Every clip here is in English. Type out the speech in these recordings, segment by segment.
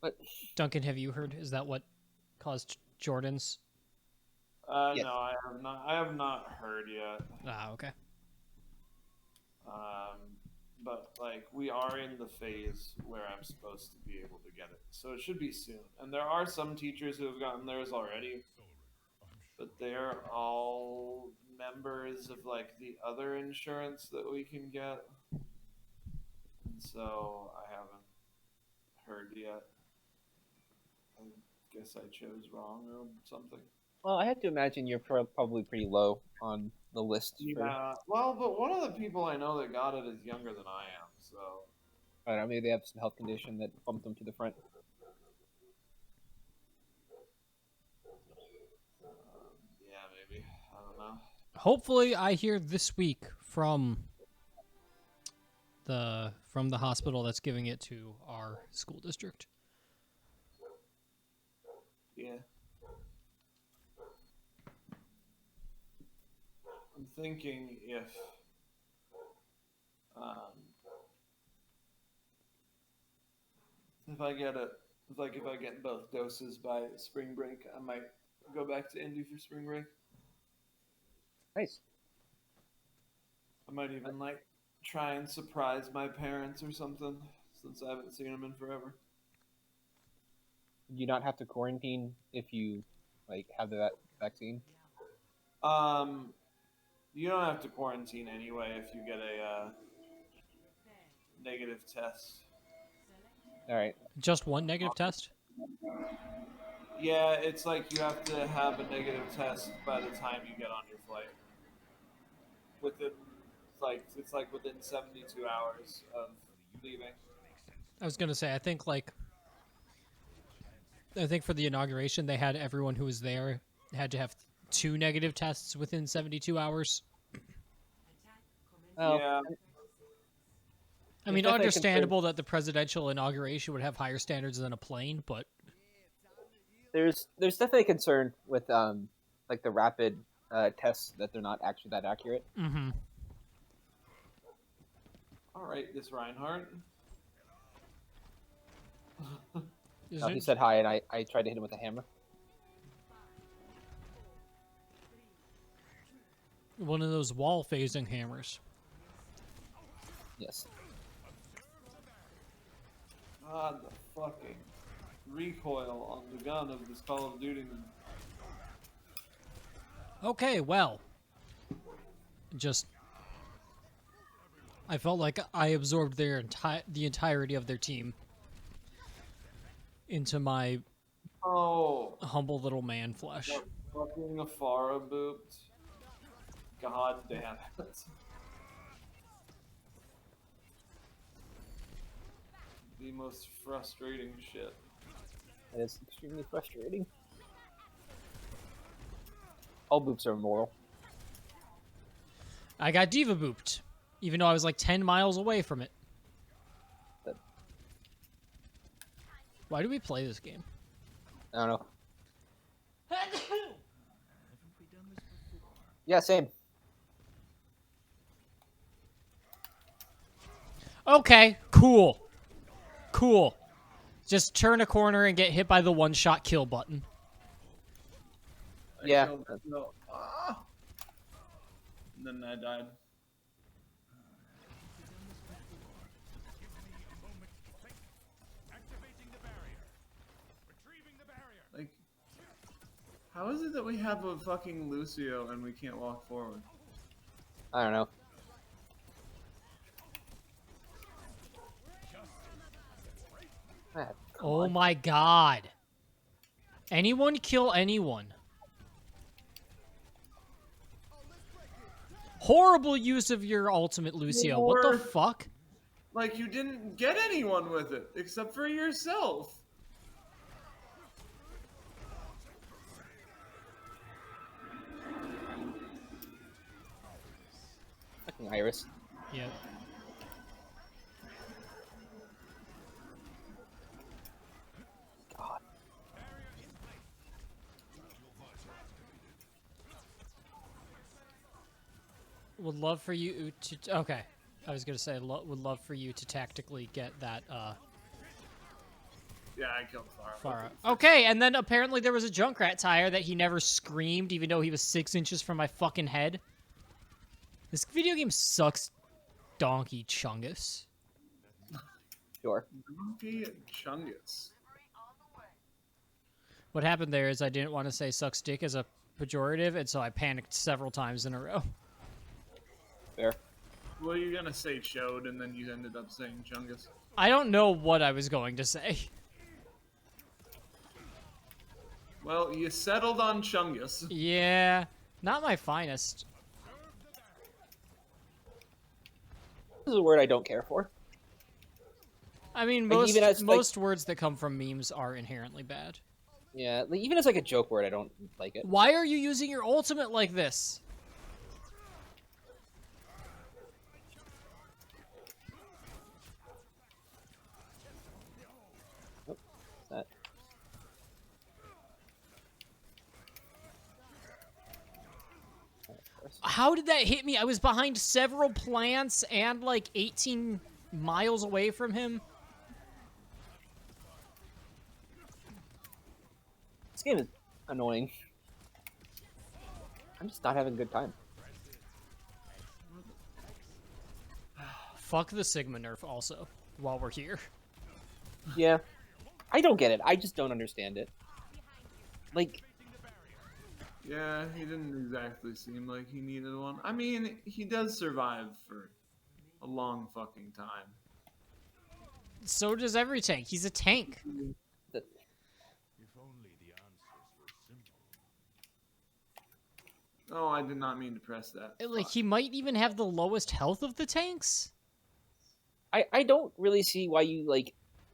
But Duncan, have you heard? Is that what caused Jordan's? yes. No, I have not. I have not heard yet. Ah, okay. But like we are in the phase where I'm supposed to be able to get it, so it should be soon. And there are some teachers who have gotten theirs already, but they're all members of like the other insurance that we can get, and so I haven't heard yet. I guess I chose wrong or something. Well, I have to imagine you're probably pretty low on the list for. Yeah, well, but one of the people I know that got it is younger than I am, so I don't know. Maybe they have some health condition that bumped them to the front. yeah, maybe I don't know. Hopefully, I hear this week from the hospital that's giving it to our school district. Yeah, I'm thinking um, if I get it, if I get both doses by spring break, I might go back to Indy for spring break. Nice. I might even like try and surprise my parents or something since I haven't seen them in forever. You not have to quarantine if you like have that vaccine. Um, you don't have to quarantine anyway if you get a negative test. All right. Just one negative test? Yeah, it's like you have to have a negative test by the time you get on your flight. Within it's like within 72 hours of leaving. I was gonna say, I think for the inauguration they had everyone who was there had to have 2 negative tests within 72 hours. Oh, Yeah, I there's mean, definitely a concern. understandable that the presidential inauguration would have higher standards than a plane, but There's definitely a concern with like the rapid tests that they're not actually that accurate. mm-hmm. all right, this Reinhardt. Is He it said hi, and I tried to hit him with a hammer. one of those wall phasing hammers? Yes. God, the fucking recoil on the gun of this Call of Duty. Okay, well, just I felt like I absorbed the entirety of their team into my Oh, humble little man flesh. that fucking Afara booped. God damn it. The most frustrating shit. It is extremely frustrating. All boops are immoral. I got diva booped, even though I was like 10 miles away from it. But Why do we play this game? I don't know. Yeah, same. Okay, cool. Cool. Just turn a corner and get hit by the one-shot kill button. Yeah. No. Ah. And then I died. Like, how is it that we have a fucking Lucio and we can't walk forward? I don't know. Ah, come Oh on. my god. Anyone kill anyone. Horrible use of your ultimate, Lucio. What the fuck? Like, you didn't get anyone with it except for yourself. Fucking Iris. Yep. God. Would love for you to... Okay. I was going to say, would love for you to tactically get that, Yeah, I killed Farah. Farah. Okay, and then apparently there was a Junkrat tire that he never screamed, even though he was 6 inches from my fucking head. This video game sucks, Donkey Chungus. Sure. Donkey Chungus. What happened there is I didn't want to say sucks dick as a pejorative, and so I panicked several times in a row. Fair. Well, you're gonna say chode, and then you ended up saying Chungus. I don't know what I was going to say. Well, you settled on Chungus. Yeah, not my finest. This is a word I don't care for. I mean, Like, even as, most words that come from memes are inherently bad. Yeah, like, even as like a joke word, I don't like it. Why are you using your ultimate like this? That. How did that hit me? I was behind several plants and like 18 miles away from him. This game is annoying. I'm just not having a good time. Fuck the Sigma nerf also, while we're here. Yeah. I don't get it. I just don't understand it. Like, Yeah, he didn't exactly seem like he needed one. I mean, he does survive for a long fucking time. So does every tank. He's a tank. the, Oh, I did not mean to press that. Like, Fuck. he might even have the lowest health of the tanks. I don't really see why you, like,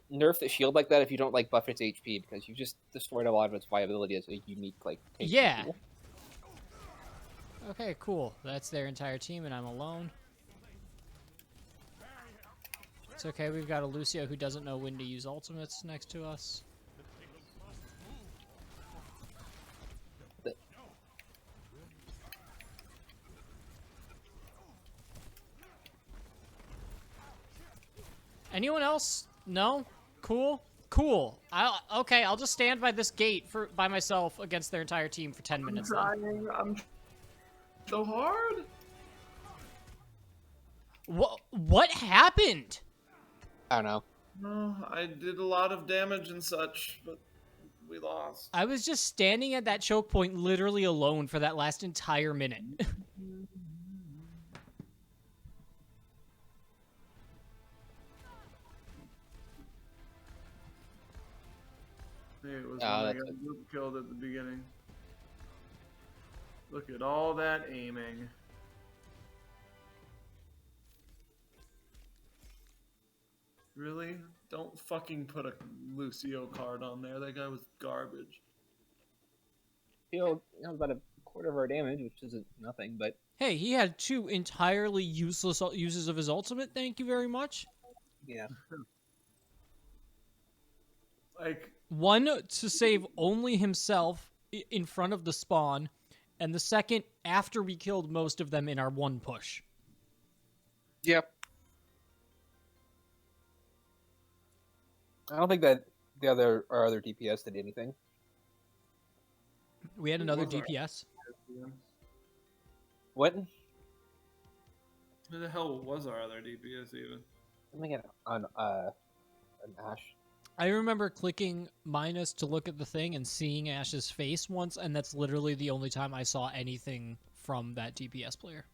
nerf the shield like that if you don't, like, buff its HP, because you just destroyed a lot of its viability as a unique, like, tank Yeah. tool. Okay, cool. That's their entire team, and I'm alone. It's okay, we've got a Lucio who doesn't know when to use ultimates next to us. Anyone else? No? Cool? Cool. Okay, I'll just stand by this gate by myself against their entire team for 10 minutes. I'm so hard. What happened? I don't know. No, I did a lot of damage and such, but we lost. I was just standing at that choke point literally alone for that last entire minute. Maybe it was Oh, when I that's got group killed at the beginning. Look at all that aiming. Really? Don't fucking put a Lucio card on there. That guy was garbage. You know, about a quarter of our damage, which isn't nothing, but Hey, he had 2 entirely useless uses of his ultimate, thank you very much. yeah. Like, One to save only himself in front of the spawn, and the second after we killed most of them in our one push. Yep. I don't think that our other DPS did anything. We had another was our- DPS. What? who the hell was our other DPS even? Let me get on an Ash. I remember clicking minus to look at the thing and seeing Ash's face once, and that's literally the only time I saw anything from that DPS player.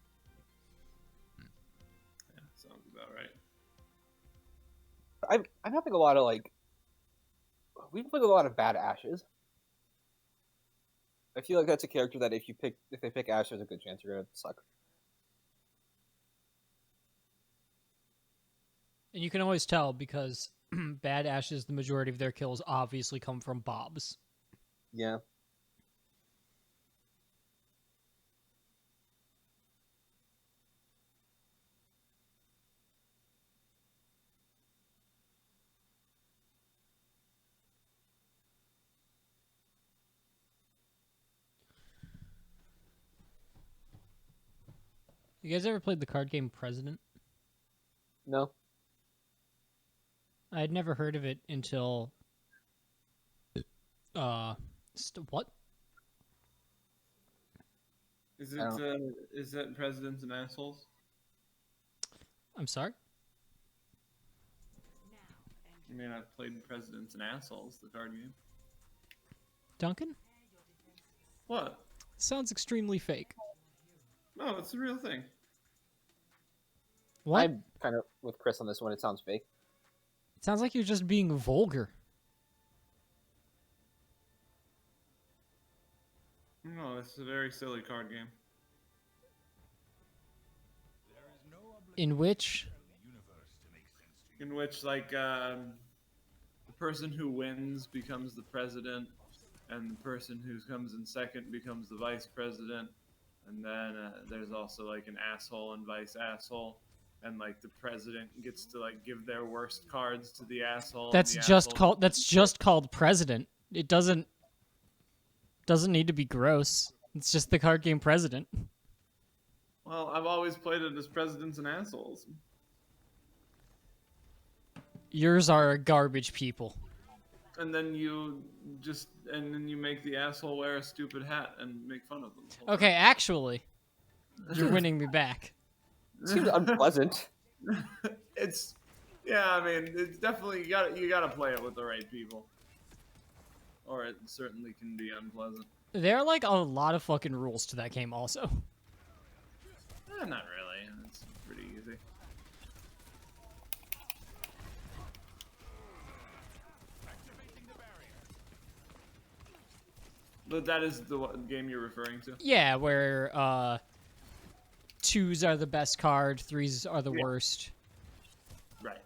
Yeah, sounds about right. I'm having a lot of we've played a lot of bad Ashes. I feel like that's a character that if they pick Ash, there's a good chance you're gonna suck. And you can always tell because bad Ashes, the majority of their kills obviously come from Bobs. Yeah. You guys ever played the card game President? No. I had never heard of it until What? Is I it don't. is that presidents and assholes? I'm sorry. I mean, I've played Presidents and Assholes, the card game. Duncan? What? Sounds extremely fake. No, it's a real thing. What? I'm kind of with Chris on this one. It sounds fake. It sounds like you're just being vulgar. No, it's a very silly card game. In which In which, like, the person who wins becomes the president, and the person who comes in second becomes the vice president, and then there's also like an asshole and vice asshole, and like the president gets to like give their worst cards to the asshole. that's and the just asshole called president. It doesn't need to be gross. It's just the card game president. Well, I've always played it as presidents and assholes. Yours are garbage people. And then you make the asshole wear a stupid hat and make fun of them. Okay, actually, you're winning me back. It seems unpleasant. It's, yeah, I mean, it's definitely you gotta play it with the right people, or it certainly can be unpleasant. There are like a lot of fucking rules to that game also. Not really. It's pretty easy. But that is the game you're referring to. Yeah, where twos are the best card, threes are the worst. Right.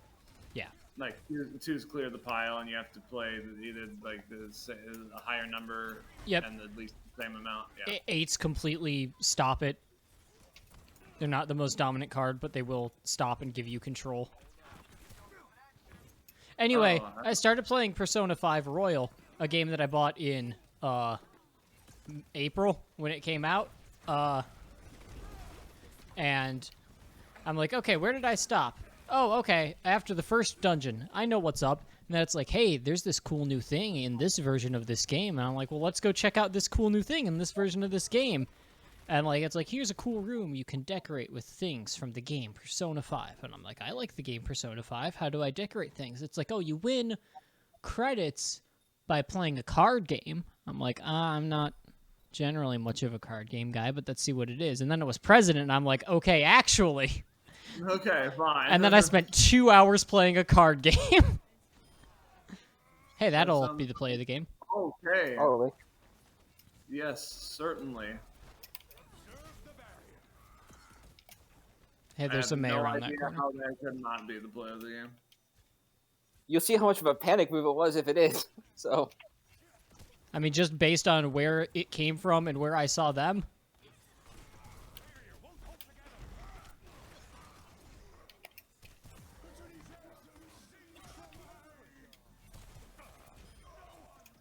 Yeah. Like two's clear the pile, and you have to play either like a higher number Yep. and at least the same amount. Yeah. Eights completely stop it. They're not the most dominant card, but they will stop and give you control. Anyway, I started playing Persona 5 Royal, a game that I bought in April when it came out. And I'm like, okay, where did I stop? Oh, okay, after the first dungeon. I know what's up. And then it's like, hey, there's this cool new thing in this version of this game. And I'm like, well, let's go check out this cool new thing in this version of this game. And like, it's like, here's a cool room you can decorate with things from the game Persona 5. And I'm like, I like the game Persona 5. How do I decorate things? It's like, oh, you win credits by playing a card game. I'm like, I'm not generally much of a card game guy, but let's see what it is. And then it was President, and I'm like, okay, actually. Okay, fine. And then I spent 2 hours playing a card game. Hey, that'll be the play of the game. Okay. Probably. Yes, certainly. Hey, there's a mayor around that corner. How that could not be the play of the game. You'll see how much of a panic move it was if it is. So. I mean, just based on where it came from and where I saw them.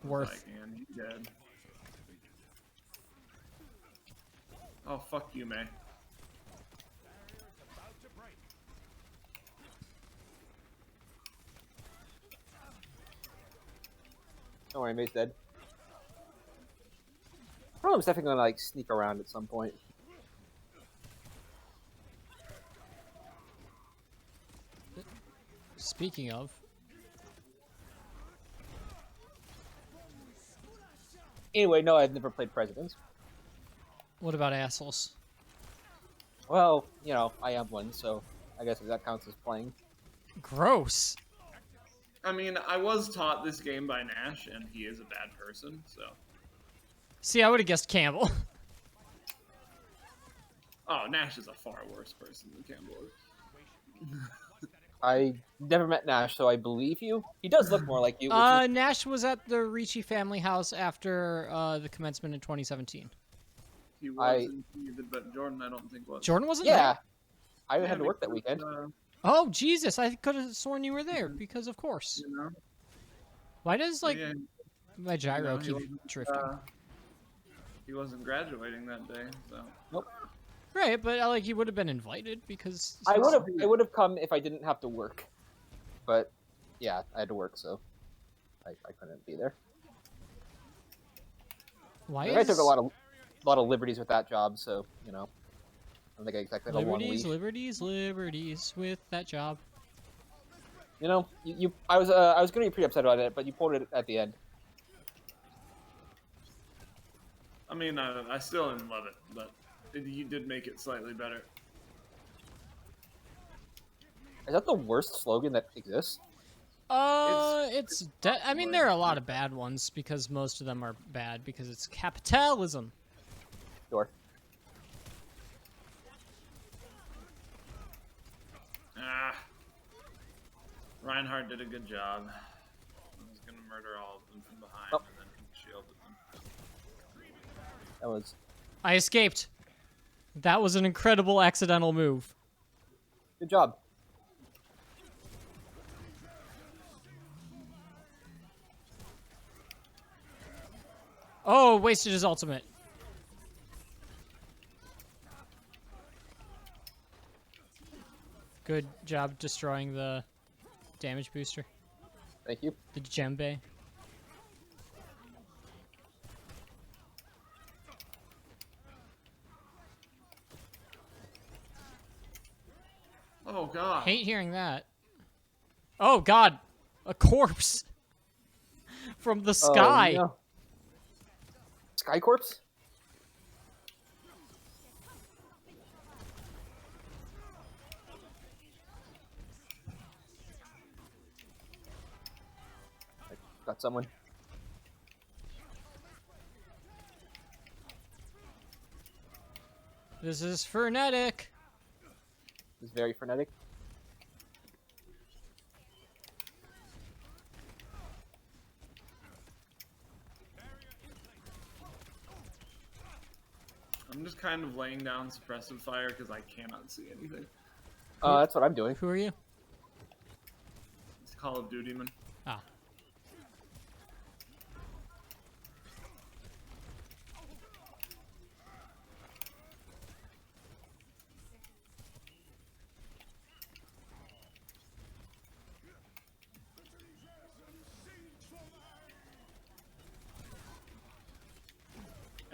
Worth. Like, and he's dead. Oh, fuck you, May. Don't worry, May's dead. Problem's definitely gonna like sneak around at some point. Speaking of, Anyway, no, I've never played Presidents. what about assholes? Well, you know, I am one, so I guess that counts as playing. Gross. I mean, I was taught this game by Nash, and he is a bad person, so. See, I would have guessed Campbell. Oh, Nash is a far worse person than Campbell is. I never met Nash, so I believe you. He does look more like you. Which is... Nash was at the Ricci family house after the commencement in 2017. He was indeed, but Jordan, I don't think was. Jordan wasn't Yeah. there? I had to work that weekend. Oh, Jesus, I could have sworn you were there, because of course. You know? Why does, like, Yeah, my gyro he keep wasn't, drifting? He wasn't graduating that day, so. Nope. Right, but, like, you would have been invited, because... I would have come if I didn't have to work. But, yeah, I had to work, so I couldn't be there. Why I took a is lot of liberties with that job, so you know, I don't think I exactly had a long leash. liberties with that job? You know, I was gonna be pretty upset about it, but you pulled it at the end. I mean, I still didn't love it, but you did make it slightly better. Is that the worst slogan that exists? I mean, there are a lot of bad ones because most of them are bad because it's capitalism. Sure. Ah, Reinhardt did a good job. He was gonna murder all of them from behind, Oh. and then he shielded them. That was I escaped. That was an incredible accidental move. good job. Oh, wasted his ultimate. Good job destroying the damage booster. Thank you. The djembe. Oh god. Hate hearing that. Oh god, a corpse from the sky. Oh, no. Sky Corpse? I got someone. This is frenetic. It's very frenetic. I'm just kind of laying down suppressive fire because I cannot see anything. That's what I'm doing. Who are you? It's Call of Duty, man. Ah.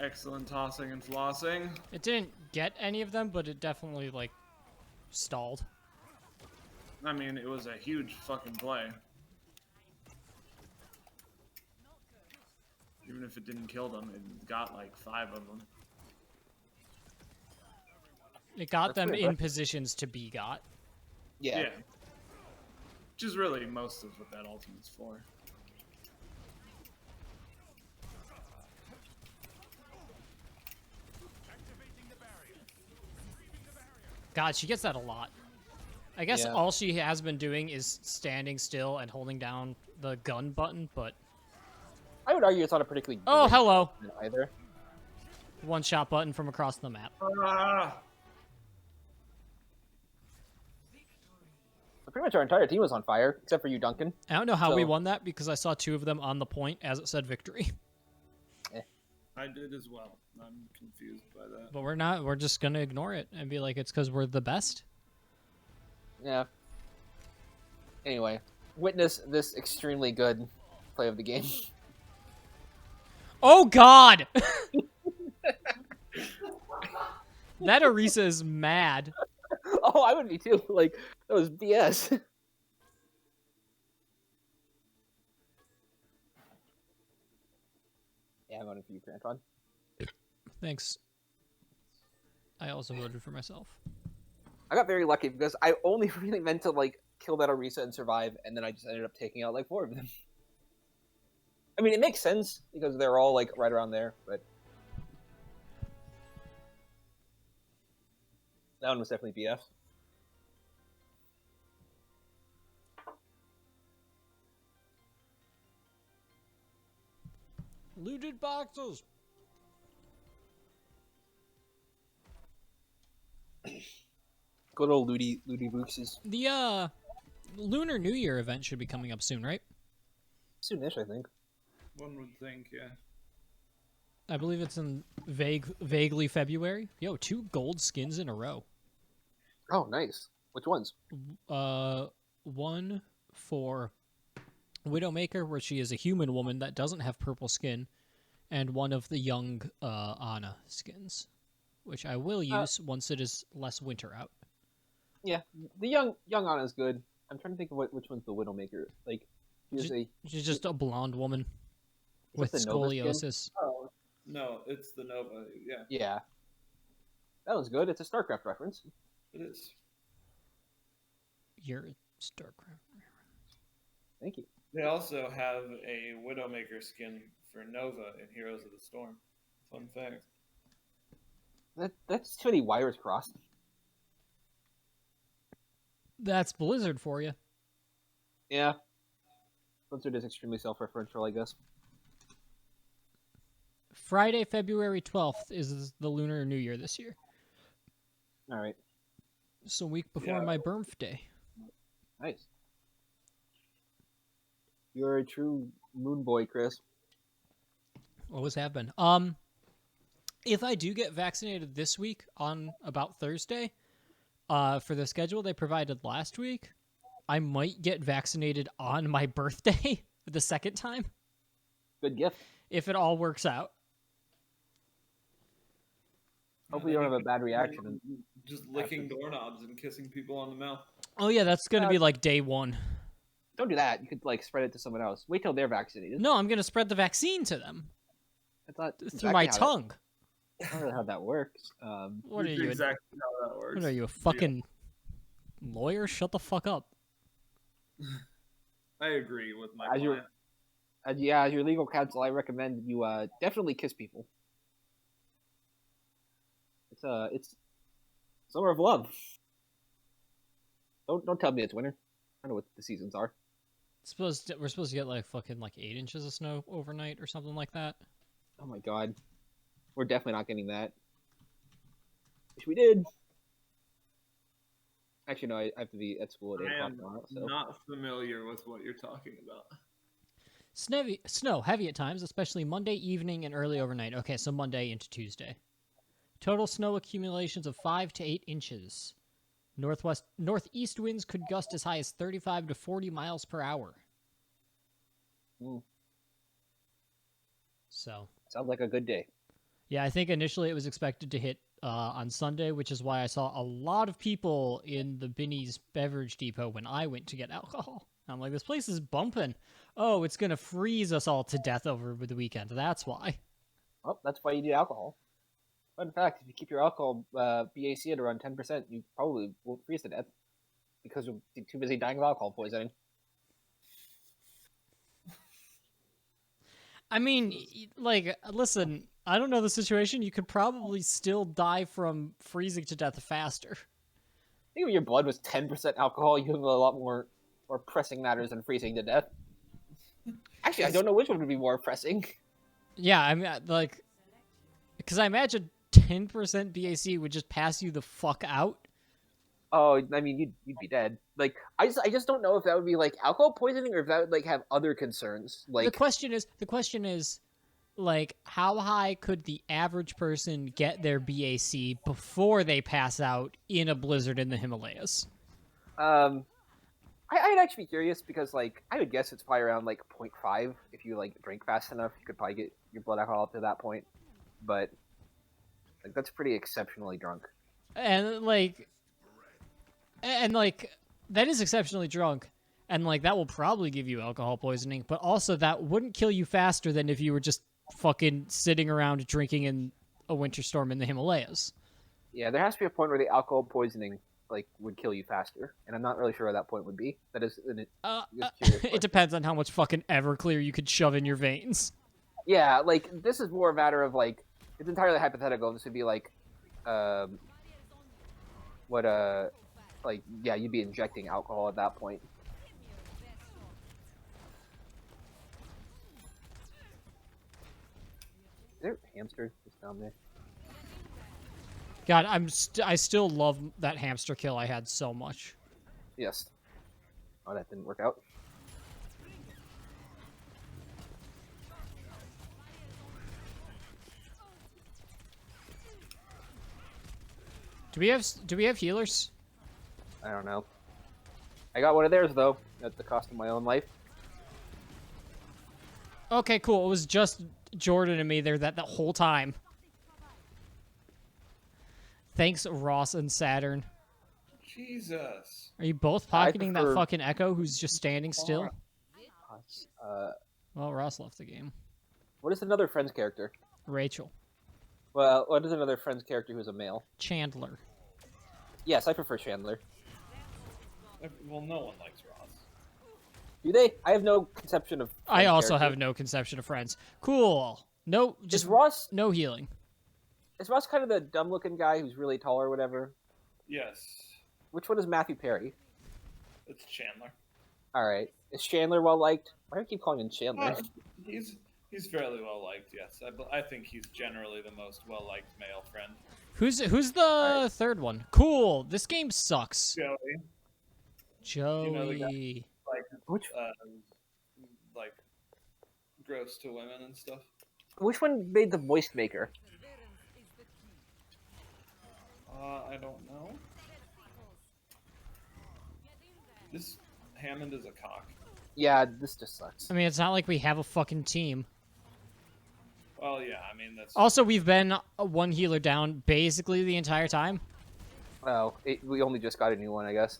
Excellent tossing and flossing. It didn't get any of them, but it definitely, like, stalled. I mean, it was a huge fucking play. Even if it didn't kill them, it got like 5 of them. It got That's them pretty in impressive. positions to be got. Yeah. Which is really most of what that ultimate's for. God, she gets that a lot. I guess Yeah. all she has been doing is standing still and holding down the gun button, but... I would argue it's not a particularly Oh, great hello! button either. One-shot button from across the map. Ah! So pretty much our entire team was on fire, except for you, Duncan. I don't know how we So- won that because I saw 2 of them on the point as it said victory. I did as well. I'm confused by that. But we're not. We're just gonna ignore it and be like, it's because we're the best. Yeah. Anyway, witness this extremely good play of the game. Oh God! That Orisa is mad. Oh, I would be too. Like, that was BS. Yeah, I'm voting for you, Grantron. Thanks. I also voted for myself. I got very lucky because I only really meant to, like, kill that Orisa and survive, and then I just ended up taking out, like, 4 of them. I mean, it makes sense because they're all, like, right around there, but... That one was definitely BS. Looted boxes. Good old Looty Bookses. The Lunar New Year event should be coming up soon, right? Soonish, I think. One would think, yeah. I believe it's in vaguely February. Yo, 2 gold skins in a row. Oh, nice. Which ones? One for Widowmaker, where she is a human woman that doesn't have purple skin, and one of the young Ana skins, which I will use once it is less winter out. Yeah, the young Ana is good. I'm trying to think of which one's the Widowmaker. Like, She's just a blonde woman with the Nova skin? scoliosis. Oh no, it's the Nova. Yeah, Yeah, that was good. It's a StarCraft reference. it is. You're StarCraft. Thank you. They also have a Widowmaker skin for Nova in Heroes of the Storm. Fun fact. That's too many wires crossed. That's Blizzard for you. Yeah. Blizzard is extremely self-referential, I guess. Friday, February 12th is the Lunar New Year this year. All right. It's a week before my birthday. Nice. You're a true moon boy, Chris. Always have been. If I do get vaccinated this week on about Thursday, for the schedule they provided last week, I might get vaccinated on my birthday for the second time. Good gift. If it all works out. Hopefully you don't have a bad reaction. And Just licking doorknobs and kissing people on the mouth. Oh yeah, that's gonna be like day one. Don't do that. You could like spread it to someone else. Wait till they're vaccinated. No, I'm gonna spread the vaccine to them That's not through exactly my how tongue. I don't know how that works. What are That's you? exactly how that works. What are you, a fucking lawyer? Shut the fuck up. I agree with my As client. as your legal counsel, I recommend you definitely kiss people. It's summer of love. Don't tell me it's winter. I know what the seasons are. We're supposed to get like fucking like 8 inches of snow overnight or something like that. Oh my god. We're definitely not getting that. Wish we did. Actually, no, I have to be at school at 8 I o'clock am tomorrow. So. not familiar with what you're talking about. Snow heavy at times, especially Monday evening and early overnight. Okay, so Monday into Tuesday. Total snow accumulations of 5 to 8 inches. Northeast winds could gust as high as 35 to 40 miles per hour. Mm. So. Sounds like a good day. Yeah, I think initially it was expected to hit on Sunday, which is why I saw a lot of people in the Binny's Beverage Depot when I went to get alcohol. I'm like, this place is bumping. Oh, it's going to freeze us all to death over the weekend. That's why. Well, that's why you need alcohol. Fun fact, if you keep your alcohol BAC at around 10%, you probably won't freeze to death because you'll be too busy dying of alcohol poisoning. I mean, like, listen, I don't know the situation. You could probably still die from freezing to death faster. I think if your blood was 10% alcohol, you have a lot more pressing matters than freezing to death. Actually, I don't know which one would be more pressing. Yeah, I mean, like, because I imagine 10% BAC would just pass you the fuck out. Oh, I mean, you'd be dead. Like, I just don't know if that would be like alcohol poisoning or if that would like have other concerns. Like, the question is, like, how high could the average person get their BAC before they pass out in a blizzard in the Himalayas? I'd actually be curious because like I would guess it's probably around like 0.5 if you like drink fast enough. You could probably get your blood alcohol up to that point, but like that's pretty exceptionally drunk. And like that is exceptionally drunk, and like that will probably give you alcohol poisoning, but also that wouldn't kill you faster than if you were just fucking sitting around drinking in a winter storm in the Himalayas. Yeah, there has to be a point where the alcohol poisoning like would kill you faster, and I'm not really sure where that point would be. That is it depends on how much fucking Everclear you could shove in your veins. Yeah, like this is more a matter of like it's entirely hypothetical. This would be like like yeah, you'd be injecting alcohol at that point. Is there hamsters just down there? God, I still love that hamster kill I had so much. Yes. Oh, that didn't work out. Do we have healers? I don't know. I got one of theirs though, at the cost of my own life. Okay, cool. It was just Jordan and me, they're that the whole time. Thanks, Ross and Saturn. Jesus. Are you both I pocketing that prefer- fucking Echo who's just standing still? Uh, Well, Ross left the game. what is another Friends character? Rachel. Well, what is another Friends character who's a male? Chandler. Yes, I prefer Chandler. Well, no one likes Ross. Do they? I have no conception of. I Friends also characters. have no conception of friends. Cool. No, just Is Ross no healing. kind of the dumb-looking guy who's really tall or whatever? Yes, Which one is Matthew Perry? it's Chandler. All right, is Chandler well liked? Why do I keep calling him Chandler? He's fairly well liked. Yes, I think he's generally the most well liked male friend. Who's the third one? Cool. This game sucks. Joey, Joey. You know the guy? Which like gross to women and stuff. which one made the voice maker? I don't know. This Hammond is a cock. Yeah, this just sucks. I mean, it's not like we have a fucking team. Well, yeah, I mean that's. Also, we've been one healer down basically the entire time. Oh, we only just got a new one, I guess.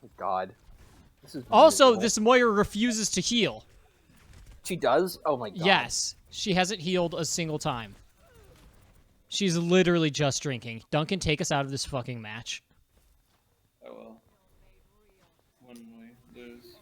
Oh, God. This is Also, miserable. this Moira refuses to heal. She does? Oh my God. Yes, she hasn't healed a single time. She's literally just drinking. Duncan, take us out of this fucking match. I will. When we lose.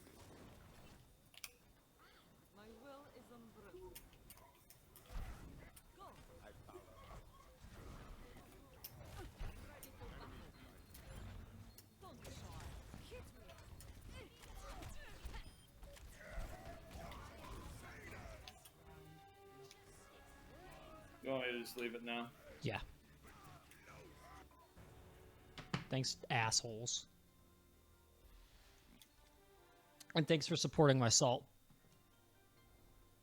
You want me to just leave it now? Yeah. Thanks, assholes. And thanks for supporting my salt.